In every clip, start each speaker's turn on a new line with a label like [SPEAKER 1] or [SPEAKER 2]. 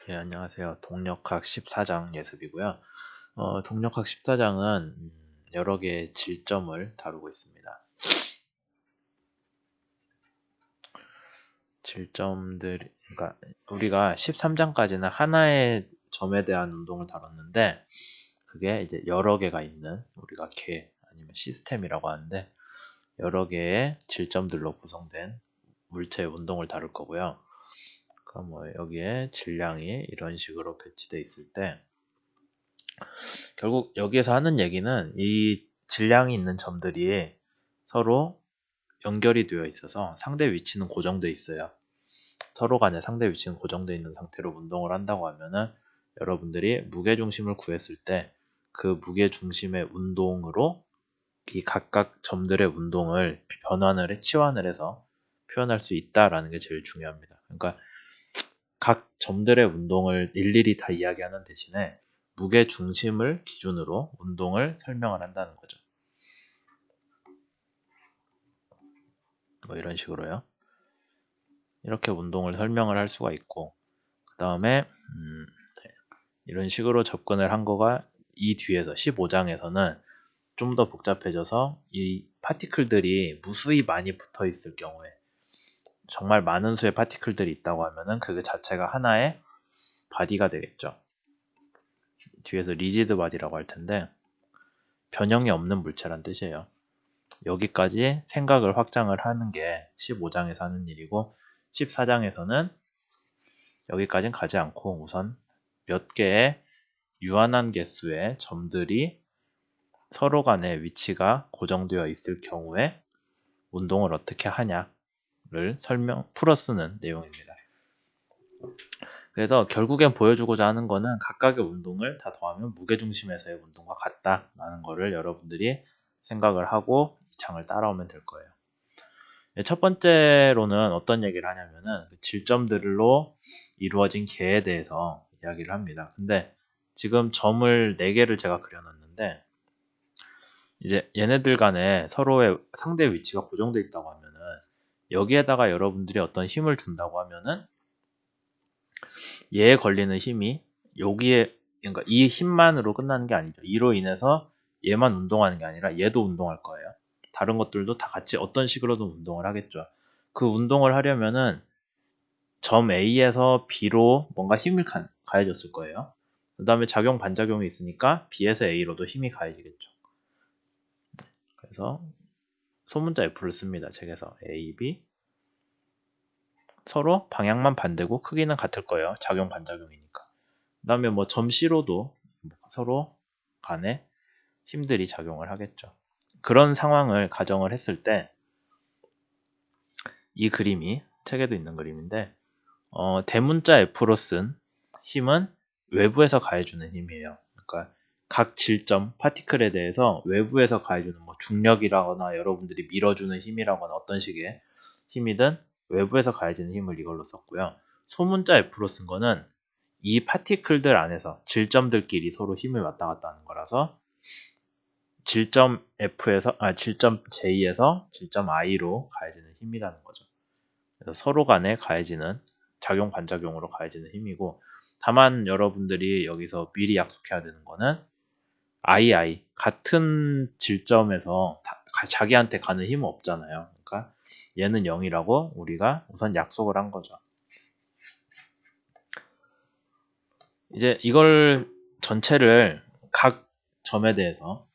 [SPEAKER 1] 예, 안녕하세요. 동력학 14장 예습이고요. 동력학 14장은 여러 개의 질점을 다루고 있습니다. 그러니까 우리가 13장까지는 하나의 점에 대한 운동을 다뤘는데, 그게 이제 여러 개가 있는, 우리가 개 아니면 시스템이라고 하는데, 여러 개의 질점들로 구성된 물체의 운동을 다룰 거고요. 그럼 여기에 질량이 이런 식으로 배치되어 있을 때, 결국 여기에서 하는 얘기는 이 질량이 있는 점들이 서로 연결이 되어 있어서 상대 위치는 고정되어 있어요. 서로 간의 상대 위치는 고정되어 있는 상태로 운동을 한다고 하면은 여러분들이 무게중심을 구했을 때 그 무게중심의 운동으로 이 각각 점들의 운동을 치환을 해서 표현할 수 있다라는 게 제일 중요합니다. 그러니까 각 점들의 운동을 일일이 다 이야기하는 대신에 무게 중심을 기준으로 운동을 설명을 한다는 거죠. 이런 식으로요. 이렇게 운동을 설명을 할 수가 있고, 그 다음에 이런 식으로 접근을 한 거가 이 뒤에서 15장에서는 좀 더 복잡해져서 이 파티클들이 무수히 많이 붙어 있을 경우에, 정말 많은 수의 파티클들이 있다고 하면은 그 자체가 하나의 바디가 되겠죠. 뒤에서 리지드 바디라고 할 텐데, 변형이 없는 물체란 뜻이에요. 여기까지 생각을 확장을 하는 게 15장에서 하는 일이고, 14장에서는 여기까지는 가지 않고 우선 몇 개의 유한한 개수의 점들이 서로 간의 위치가 고정되어 있을 경우에 운동을 어떻게 하냐를 풀어 쓰는 내용입니다. 그래서 결국엔 보여주고자 하는 거는 각각의 운동을 다 더하면 무게중심에서의 운동과 같다라는 거를 여러분들이 생각을 하고 이 창을 따라오면 될 거예요. 첫 번째로는 어떤 얘기를 하냐면은 질점들로 이루어진 개에 대해서 이야기를 합니다. 근데 지금 점을 4개를 제가 그려놨는데, 이제 얘네들 간에 서로의 상대 위치가 고정되어 있다고 하면은 여기에다가 여러분들이 어떤 힘을 준다고 하면은 얘에 걸리는 힘이 여기에, 그러니까 이 힘만으로 끝나는 게 아니죠. 이로 인해서 얘만 운동하는 게 아니라 얘도 운동할 거예요. 다른 것들도 다 같이 어떤 식으로든 운동을 하겠죠. 그 운동을 하려면은 점 A에서 B로 뭔가 힘이 가해졌을 거예요. 그 다음에 작용 반작용이 있으니까 B에서 A로도 힘이 가해지겠죠. 그래서 소문자 F를 씁니다. 책에서 A, B 서로 방향만 반대고 크기는 같을 거예요. 작용 반작용이니까. 그 다음에 점 C로도 서로 간에 힘들이 작용을 하겠죠. 그런 상황을 가정을 했을 때 이 그림이 책에도 있는 그림인데, 대문자 F로 쓴 힘은 외부에서 가해주는 힘이에요. 그러니까 각 질점, 파티클에 대해서 외부에서 가해주는 중력이라거나 여러분들이 밀어주는 힘이라거나 어떤 식의 힘이든 외부에서 가해지는 힘을 이걸로 썼고요. 소문자 F로 쓴 거는 이 파티클들 안에서 질점들끼리 서로 힘을 왔다 갔다 하는 거라서 질점 J에서 질점 I로 가해지는 힘이라는 거죠. 그래서 서로 간에 가해지는 작용 반작용으로 가해지는 힘이고, 다만 여러분들이 여기서 미리 약속해야 되는 거는 II 같은 질점에서 자기한테 가는 힘은 없잖아요. 그러니까 얘는 0이라고 우리가 우선 약속을 한 거죠. 이제 이걸 전체를 각 점에 대해서,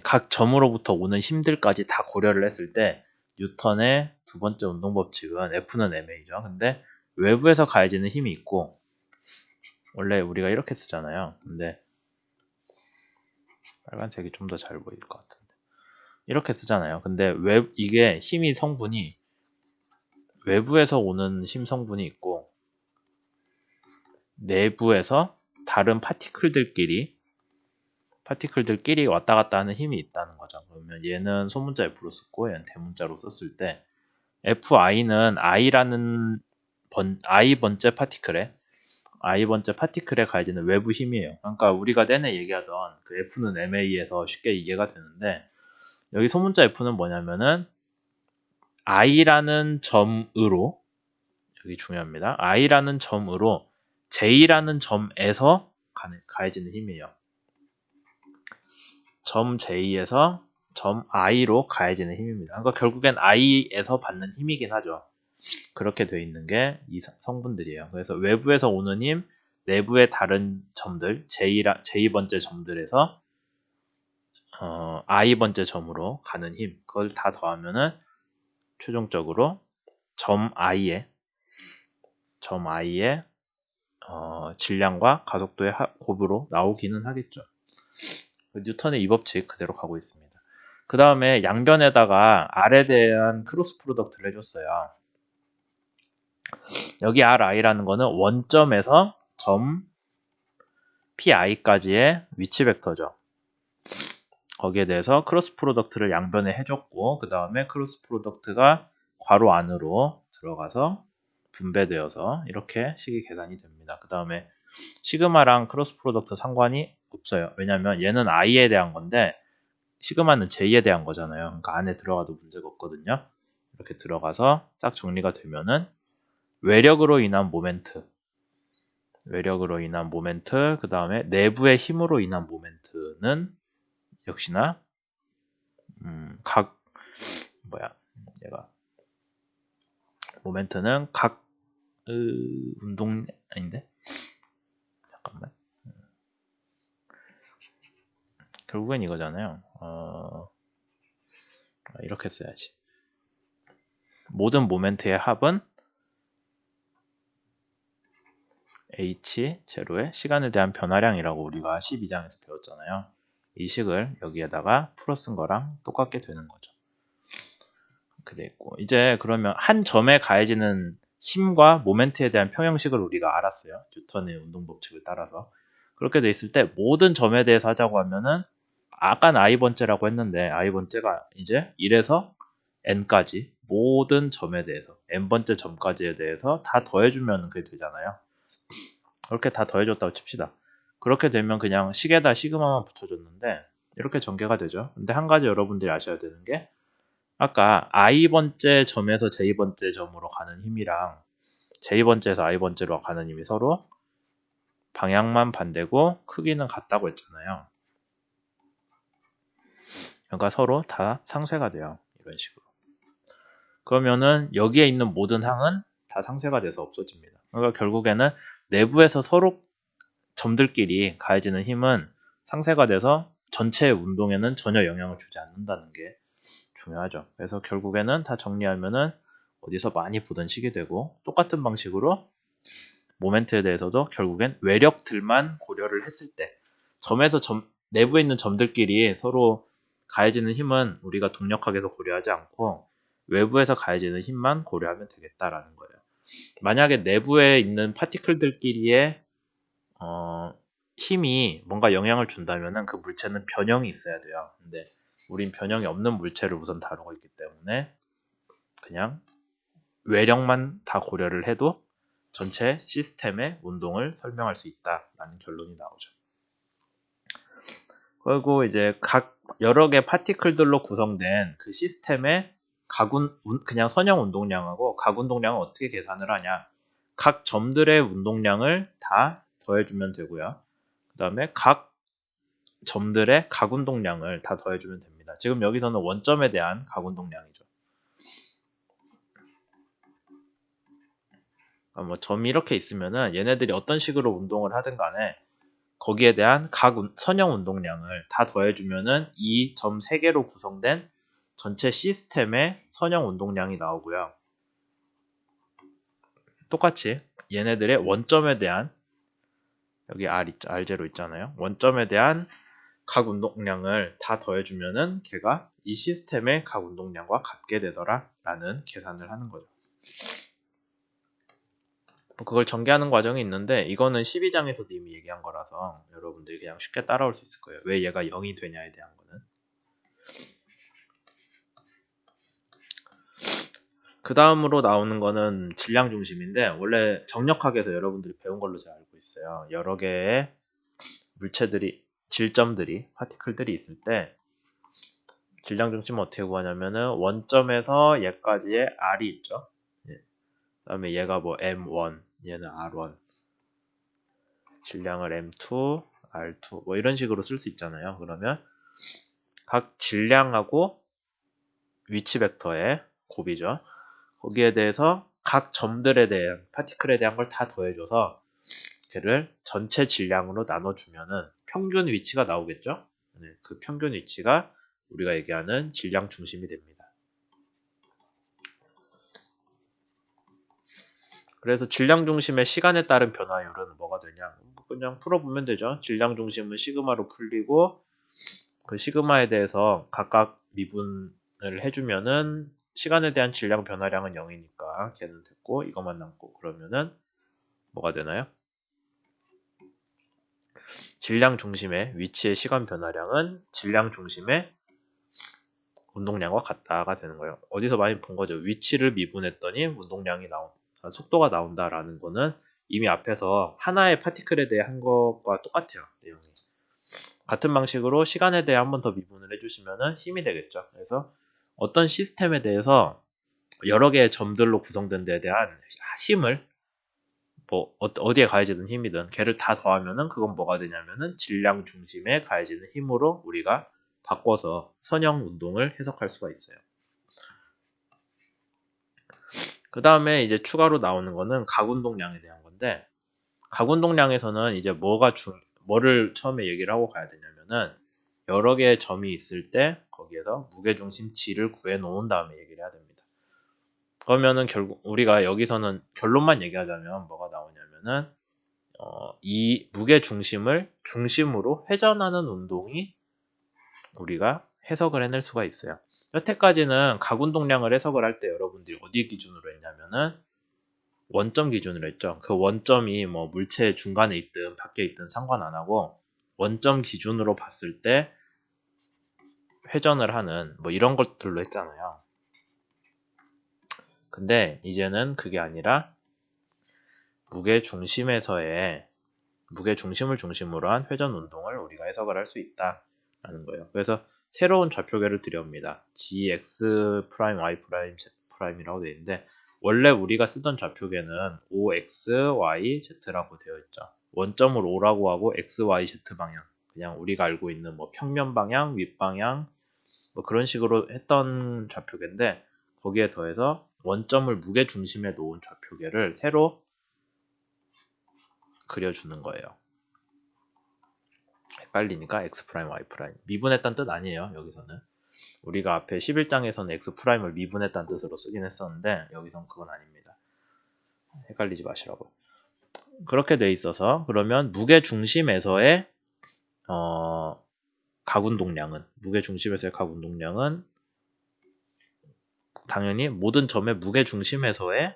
[SPEAKER 1] 각 점으로부터 오는 힘들까지 다 고려를 했을 때 뉴턴의 두 번째 운동 법칙은 F는 ma죠. 근데 외부에서 가해지는 힘이 있고, 원래 우리가 이렇게 쓰잖아요. 근데 빨간색이 좀 더 잘 보일 것 같은데 이렇게 쓰잖아요. 근데 이게 힘이 성분이 외부에서 오는 힘 성분이 있고 내부에서 다른 파티클들끼리 왔다 갔다 하는 힘이 있다는 거죠. 그러면 얘는 소문자 F로 썼고 얘는 대문자로 썼을 때 FI는 I번째 파티클에 가해지는 외부 힘이에요. 그러니까 우리가 내내 얘기하던 그 F는 MA에서 쉽게 이해가 되는데, 여기 소문자 F는 뭐냐면은 I라는 점으로, 여기 중요합니다. I라는 점으로 J라는 점에서 가해지는 힘이에요. 점 J에서 점 I로 가해지는 힘입니다. 그러니까 결국엔 I에서 받는 힘이긴 하죠. 그렇게 돼 있는 게 이 성분들이에요. 그래서 외부에서 오는 힘, 내부의 다른 점들, J번째 점들에서 I번째 점으로 가는 힘, 그걸 다 더하면은 최종적으로 점 I의 질량과 가속도의 곱으로 나오기는 하겠죠. 뉴턴의 이 법칙 그대로 가고 있습니다. 그 다음에 양변에다가 R에 대한 크로스 프로덕트를 해줬어요. 여기 RI라는 거는 원점에서 점 PI까지의 위치 벡터죠. 거기에 대해서 크로스 프로덕트를 양변에 해줬고, 그 다음에 크로스 프로덕트가 괄호 안으로 들어가서 분배되어서 이렇게 식이 계산이 됩니다. 그 다음에 시그마랑 크로스 프로덕트 상관이 없어요. 왜냐면 얘는 I에 대한 건데 시그마는 J에 대한 거잖아요. 그러니까 안에 들어가도 문제가 없거든요. 이렇게 들어가서 딱 정리가 되면은 외력으로 인한 모멘트, 그 다음에 내부의 힘으로 인한 모멘트는 역시나 모멘트는 각 운동 아닌데 잠깐만, 결국엔 이거잖아요. 이렇게 써야지. 모든 모멘트의 합은 h 제로의 시간에 대한 변화량이라고 우리가 12장에서 배웠잖아요. 이 식을 여기에다가 풀어 쓴 거랑 똑같게 되는 거죠. 이렇게 돼 있고, 이제 그러면 한 점에 가해지는 힘과 모멘트에 대한 평형식을 우리가 알았어요. 뉴턴의 운동 법칙을 따라서. 그렇게 돼 있을 때 모든 점에 대해서 하자고 하면은 아까는 i번째라고 했는데 i번째가 이제 1에서 n까지 모든 점에 대해서 n번째 점까지에 대해서 다 더해주면 그게 되잖아요. 그렇게 다 더해줬다고 칩시다. 그렇게 되면 그냥 식에다 시그마만 붙여줬는데 이렇게 전개가 되죠. 근데 한 가지 여러분들이 아셔야 되는 게 아까 i번째 점에서 j번째 점으로 가는 힘이랑 j번째에서 i번째로 가는 힘이 서로 방향만 반대고 크기는 같다고 했잖아요. 그러니까 서로 다 상쇄가 돼요. 이런 식으로. 그러면은 여기에 있는 모든 항은 다 상쇄가 돼서 없어집니다. 그러니까 결국에는 내부에서 서로 점들끼리 가해지는 힘은 상쇄가 돼서 전체 운동에는 전혀 영향을 주지 않는다는 게 중요하죠. 그래서 결국에는 다 정리하면은 어디서 많이 보던 식이 되고, 똑같은 방식으로 모멘트에 대해서도 결국엔 외력들만 고려를 했을 때 점에서 내부에 있는 점들끼리 서로 가해지는 힘은 우리가 동력학에서 고려하지 않고 외부에서 가해지는 힘만 고려하면 되겠다라는 거예요. 만약에 내부에 있는 파티클들끼리의 힘이 뭔가 영향을 준다면은 그 물체는 변형이 있어야 돼요. 근데 우린 변형이 없는 물체를 우선 다루고 있기 때문에 그냥 외력만 다 고려를 해도 전체 시스템의 운동을 설명할 수 있다라는 결론이 나오죠. 그리고 이제 각 여러 개 파티클들로 구성된 그 시스템의 그냥 선형 운동량하고 각 운동량을 어떻게 계산을 하냐. 각 점들의 운동량을 다 더해주면 되고요. 그 다음에 각 점들의 각 운동량을 다 더해주면 됩니다. 지금 여기서는 원점에 대한 각 운동량이죠. 뭐 점이 이렇게 있으면은 얘네들이 어떤 식으로 운동을 하든 간에 거기에 대한 각 선형 운동량을 다 더해주면은 이 점 3개로 구성된 전체 시스템의 선형 운동량이 나오고요. 똑같이 얘네들의 원점에 대한 여기 R0 있잖아요. 원점에 대한 각 운동량을 다 더해주면은 걔가 이 시스템의 각 운동량과 같게 되더라 라는 계산을 하는 거죠. 그걸 전개하는 과정이 있는데 이거는 12장에서도 이미 얘기한 거라서 여러분들이 그냥 쉽게 따라올 수 있을 거예요. 왜 얘가 0이 되냐에 대한 거는. 그 다음으로 나오는 거는 질량 중심인데 원래 정력학에서 여러분들이 배운 걸로 제가 알고 있어요. 여러 개의 물체들이 질점들이 파티클들이 있을 때 질량 중심은 어떻게 구하냐면은 원점에서 얘까지의 R이 있죠. 예. 그 다음에 얘가 뭐 M1, 얘는 R1. 질량을 M2, R2 뭐 이런 식으로 쓸 수 있잖아요. 그러면 각 질량하고 위치 벡터의 곱이죠. 거기에 대해서 각 점들에 대한 파티클에 대한 걸 다 더해줘서 걔를 전체 질량으로 나눠주면은 평균 위치가 나오겠죠. 네, 그 평균 위치가 우리가 얘기하는 질량 중심이 됩니다. 그래서 질량 중심의 시간에 따른 변화율은 뭐가 되냐? 그냥 풀어보면 되죠. 질량 중심은 시그마로 풀리고 그 시그마에 대해서 각각 미분을 해주면은 시간에 대한 질량 변화량은 0이니까 걔는 됐고 이것만 남고 그러면은 뭐가 되나요? 질량 중심의 위치의 시간 변화량은 질량 중심의 운동량과 같다가 되는 거예요. 어디서 많이 본 거죠. 위치를 미분했더니 운동량이 속도가 나온다라는 거는 이미 앞에서 하나의 파티클에 대해 한 것과 똑같아요. 내용이. 같은 방식으로 시간에 대해 한 번 더 미분을 해주시면 힘이 되겠죠. 그래서 어떤 시스템에 대해서 여러 개의 점들로 구성된 데에 대한 힘을 뭐 어디에 가해지든 힘이든 걔를 다 더하면은 그건 뭐가 되냐면은 질량 중심에 가해지는 힘으로 우리가 바꿔서 선형 운동을 해석할 수가 있어요. 그 다음에 이제 추가로 나오는 거는 각운동량에 대한 건데 각운동량에서는 이제 뭐를 처음에 얘기를 하고 가야 되냐면은 여러 개의 점이 있을 때 거기에서 무게중심 G를 구해 놓은 다음에 얘기를 해야 됩니다. 그러면은 결국 우리가 여기서는 결론만 얘기하자면 뭐가 나오냐면은 이 무게중심을 중심으로 회전하는 운동이 우리가 해석을 해낼 수가 있어요. 여태까지는 각운동량을 해석을 할 때 여러분들이 어디 기준으로 했냐면은 원점 기준으로 했죠. 그 원점이 뭐 물체 중간에 있든 밖에 있든 상관 안 하고 원점 기준으로 봤을 때 회전을 하는 뭐 이런 것들로 했잖아요. 근데 이제는 그게 아니라 무게중심을 중심으로 한 회전 운동을 우리가 해석을 할 수 있다라는 거예요. 그래서 새로운 좌표계를 드려옵니다. gx 프라임 y 프라임 z 프라임이라고 되어 있는데 원래 우리가 쓰던 좌표계는 ox, y, z라고 되어 있죠. 원점을 O라고 하고 x, y, z 방향 그냥 우리가 알고 있는 뭐 평면 방향, 윗방향 뭐 그런 식으로 했던 좌표계인데 거기에 더해서 원점을 무게 중심에 놓은 좌표계를 새로 그려주는 거예요. 헷갈리니까 x 프라임, y 프라임 미분했다는 뜻 아니에요. 여기서는 우리가 앞에 11장에서는 x 프라임을 미분했다는 뜻으로 쓰긴 했었는데 여기서는 그건 아닙니다. 헷갈리지 마시라고. 그렇게 돼 있어서 그러면 무게 중심에서의 각 운동량은 당연히 모든 점의 무게 중심에서의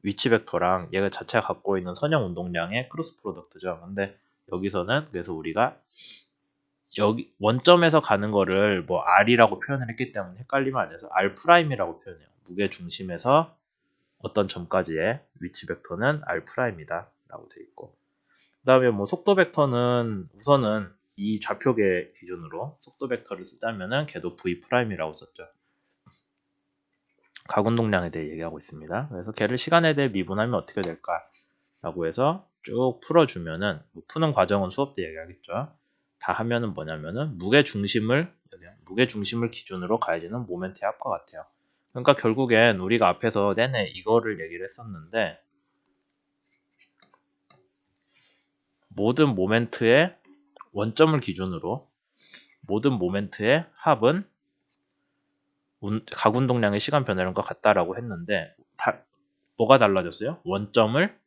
[SPEAKER 1] 위치 벡터랑 얘가 자체가 갖고 있는 선형 운동량의 크로스 프로덕트죠. 근데 여기서는 그래서 우리가 여기 원점에서 가는 거를 뭐 R이라고 표현을 했기 때문에 헷갈리면 안 돼서 R'이라고 표현해요. 무게 중심에서 어떤 점까지의 위치 벡터는 R'이다 라고 되어 있고 그 다음에 뭐 속도 벡터는 우선은 이 좌표계 기준으로 속도 벡터를 쓰자면은 걔도 V'이라고 썼죠. 각운동량에 대해 얘기하고 있습니다. 그래서 걔를 시간에 대해 미분하면 어떻게 될까? 라고 해서 쭉 풀어주면은 뭐 푸는 과정은 수업 때 얘기하겠죠. 다 하면은 뭐냐면은 무게 중심을 기준으로 가해지는 모멘트의 합과 같아요. 그러니까 결국엔 우리가 앞에서 내내 이거를 얘기를 했었는데 모든 모멘트의 원점을 기준으로 모든 모멘트의 합은 각운동량의 시간 변화량과 같다라고 했는데 뭐가 달라졌어요? 원점을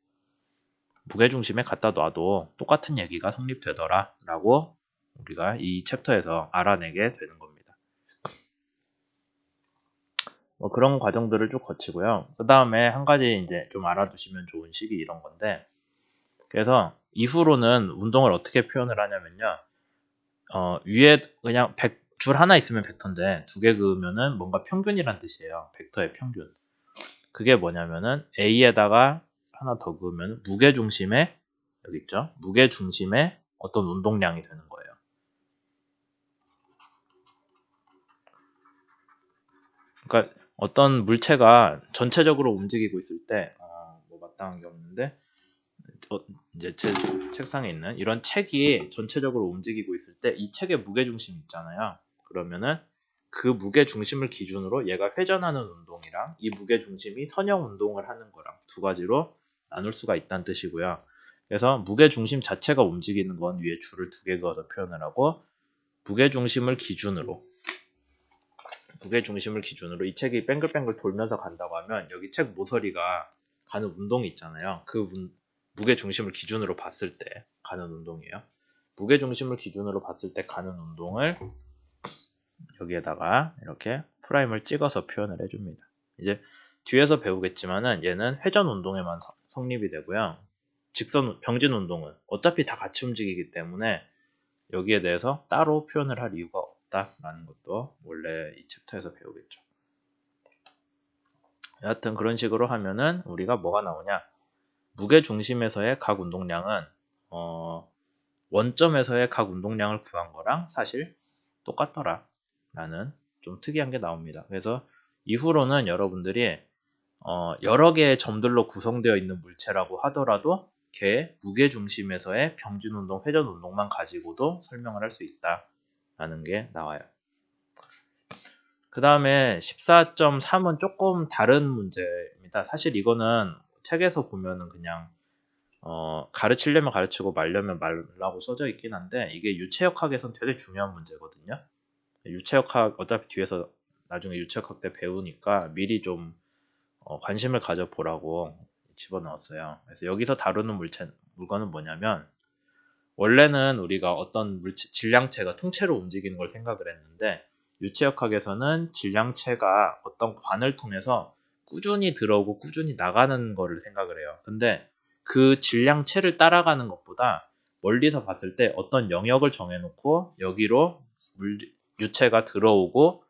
[SPEAKER 1] 무게중심에 갖다 놔도 똑같은 얘기가 성립되더라 라고 우리가 이 챕터에서 알아내게 되는 겁니다. 뭐 그런 과정들을 쭉 거치고요. 그 다음에 한 가지 이제 좀 알아두시면 좋은 식이 이런 건데 그래서 이후로는 운동을 어떻게 표현을 하냐면요. 위에 그냥 줄 하나 있으면 벡터인데 두 개 그으면은 뭔가 평균이란 뜻이에요. 벡터의 평균. 그게 뭐냐면은 A에다가 하나 더 그으면 무게중심의 여기 있죠. 무게중심의 어떤 운동량이 되는 거예요. 그러니까 어떤 물체가 전체적으로 움직이고 있을 때 뭐 마땅한 게 없는데 이제 제 책상에 있는 이런 책이 전체적으로 움직이고 있을 때 이 책의 무게중심 있잖아요. 그러면은 그 무게중심을 기준으로 얘가 회전하는 운동이랑 이 무게중심이 선형 운동을 하는 거랑 두 가지로 나눌 수가 있다는 뜻이고요. 그래서 무게중심 자체가 움직이는 건 위에 줄을 두 개 그어서 표현을 하고 무게중심을 기준으로 이 책이 뱅글뱅글 돌면서 간다고 하면 여기 책 모서리가 가는 운동이 있잖아요. 그 무게중심을 기준으로 봤을 때 가는 운동이에요. 무게중심을 기준으로 봤을 때 가는 운동을 여기에다가 이렇게 프라임을 찍어서 표현을 해줍니다. 이제 뒤에서 배우겠지만은 얘는 회전 운동에만 성립이 되고요. 병진 운동은 어차피 다 같이 움직이기 때문에 여기에 대해서 따로 표현을 할 이유가 없다라는 것도 원래 이 챕터에서 배우겠죠. 여하튼 그런 식으로 하면은 우리가 뭐가 나오냐? 무게중심에서의 각 운동량은 원점에서의 각 운동량을 구한 거랑 사실 똑같더라 라는 좀 특이한 게 나옵니다. 그래서 이후로는 여러분들이 여러 개의 점들로 구성되어 있는 물체라고 하더라도 걔 무게중심에서의 병진운동, 회전운동만 가지고도 설명을 할 수 있다라는 게 나와요. 그 다음에 14.3은 조금 다른 문제입니다. 사실 이거는 책에서 보면은 그냥 가르치려면 가르치고 말려면 말라고 써져 있긴 한데 이게 유체역학에선 되게 중요한 문제거든요. 유체역학 어차피 뒤에서 나중에 유체역학 때 배우니까 미리 좀 관심을 가져보라고 집어넣었어요. 그래서 여기서 다루는 물건은 뭐냐면 원래는 우리가 어떤 질량체가 통째로 움직이는 걸 생각을 했는데 유체역학에서는 질량체가 어떤 관을 통해서 꾸준히 들어오고 꾸준히 나가는 거를 생각을 해요. 근데 그 질량체를 따라가는 것보다 멀리서 봤을 때 어떤 영역을 정해놓고 여기로 유체가 들어오고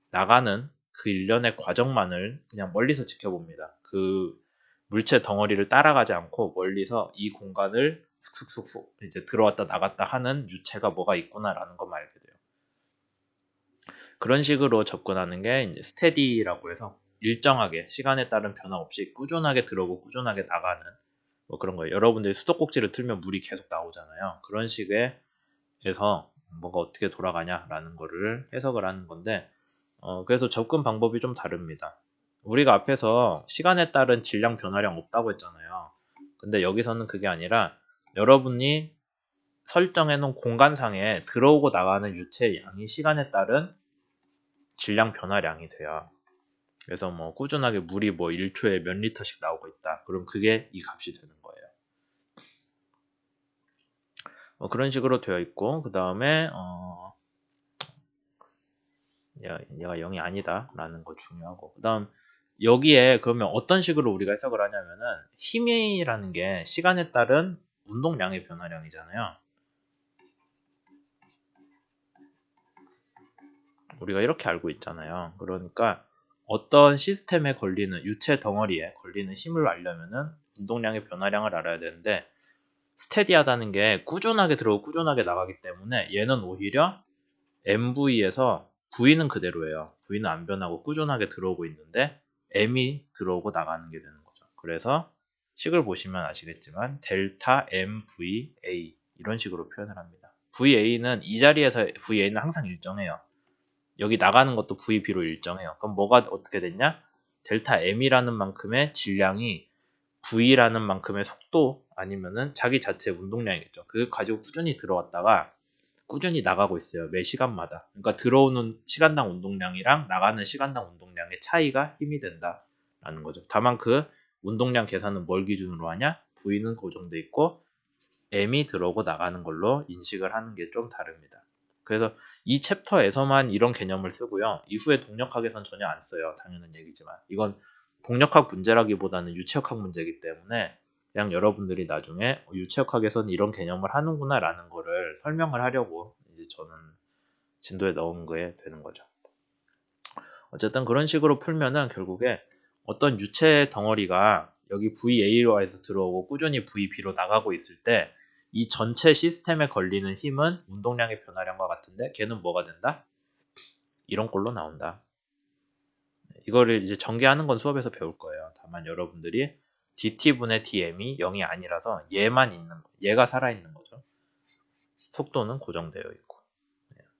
[SPEAKER 1] 나가는 그 일련의 과정만을 그냥 멀리서 지켜봅니다. 그 물체 덩어리를 따라가지 않고 멀리서 이 공간을 슥슥슥 이제 들어왔다 나갔다 하는 유체가 뭐가 있구나라는 걸 알게 돼요. 그런 식으로 접근하는 게 이제 스테디라고 해서 일정하게 시간에 따른 변화 없이 꾸준하게 들어오고 꾸준하게 나가는 뭐 그런 거예요. 여러분들이 수도꼭지를 틀면 물이 계속 나오잖아요. 그런 식의 에서 뭐가 어떻게 돌아가냐라는 거를 해석을 하는 건데 그래서 접근 방법이 좀 다릅니다. 우리가 앞에서 시간에 따른 질량 변화량 없다고 했잖아요. 근데 여기서는 그게 아니라 여러분이 설정해 놓은 공간상에 들어오고 나가는 유체의 양이 시간에 따른 질량 변화량이 돼요. 그래서 뭐 꾸준하게 물이 뭐 1초에 몇 리터씩 나오고 있다. 그럼 그게 이 값이 되는 거예요. 그런 식으로 되어 있고 그 다음에 얘가 0이 아니다 라는 거 중요하고 그 다음 여기에 그러면 어떤 식으로 우리가 해석을 하냐면은 힘이라는 게 시간에 따른 운동량의 변화량이잖아요. 우리가 이렇게 알고 있잖아요. 그러니까 어떤 시스템에 걸리는 유체 덩어리에 걸리는 힘을 알려면은 운동량의 변화량을 알아야 되는데 스테디하다는 게 꾸준하게 들어오고 꾸준하게 나가기 때문에 얘는 오히려 MV에서 V는 그대로예요. V는 안 변하고 꾸준하게 들어오고 있는데 M이 들어오고 나가는 게 되는 거죠. 그래서 식을 보시면 아시겠지만 델타 MVA 이런 식으로 표현을 합니다. VA는 이 자리에서 VA는 항상 일정해요. 여기 나가는 것도 VB로 일정해요. 그럼 뭐가 어떻게 됐냐? 델타 M이라는 만큼의 질량이 V라는 만큼의 속도 아니면은 자기 자체의 운동량이겠죠. 그걸 가지고 꾸준히 들어왔다가 꾸준히 나가고 있어요. 매 시간마다. 그러니까 들어오는 시간당 운동량이랑 나가는 시간당 운동량의 차이가 힘이 된다라는 거죠. 다만 그 운동량 계산은 뭘 기준으로 하냐? V는 고정돼 있고 M이 들어오고 나가는 걸로 인식을 하는 게 좀 다릅니다. 그래서 이 챕터에서만 이런 개념을 쓰고요. 이후에 동력학에선 전혀 안 써요. 당연한 얘기지만. 이건 동력학 문제라기보다는 유체역학 문제이기 때문에 그냥 여러분들이 나중에 유체역학에서는 이런 개념을 하는구나 라는 거를 설명을 하려고 이제 저는 진도에 넣은 거에 되는 거죠. 어쨌든 그런 식으로 풀면은 결국에 어떤 유체 덩어리가 여기 VA로에서 들어오고 꾸준히 VB로 나가고 있을 때 이 전체 시스템에 걸리는 힘은 운동량의 변화량과 같은데 걔는 뭐가 된다? 이런 꼴로 나온다. 이거를 이제 전개하는 건 수업에서 배울 거예요. 다만 여러분들이 dt분의 dm이 0이 아니라서 얘만 있는 거, 얘가 살아있는 거죠. 속도는 고정되어 있고.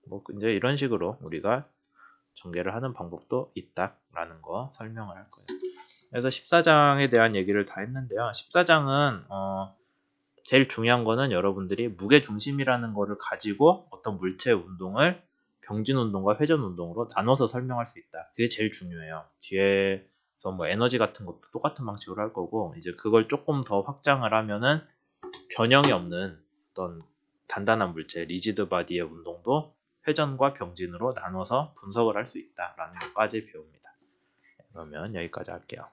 [SPEAKER 1] 뭐 이제 이런 식으로 우리가 전개를 하는 방법도 있다라는 거 설명을 할 거예요. 그래서 14장에 대한 얘기를 다 했는데요. 14장은 제일 중요한 거는 여러분들이 무게중심이라는 거를 가지고 어떤 물체의 운동을 병진 운동과 회전 운동으로 나눠서 설명할 수 있다. 그게 제일 중요해요. 뒤에서 뭐 에너지 같은 것도 똑같은 방식으로 할 거고, 이제 그걸 조금 더 확장을 하면은 변형이 없는 어떤 단단한 물체, 리지드 바디의 운동도 회전과 병진으로 나눠서 분석을 할 수 있다라는 것까지 배웁니다. 그러면 여기까지 할게요.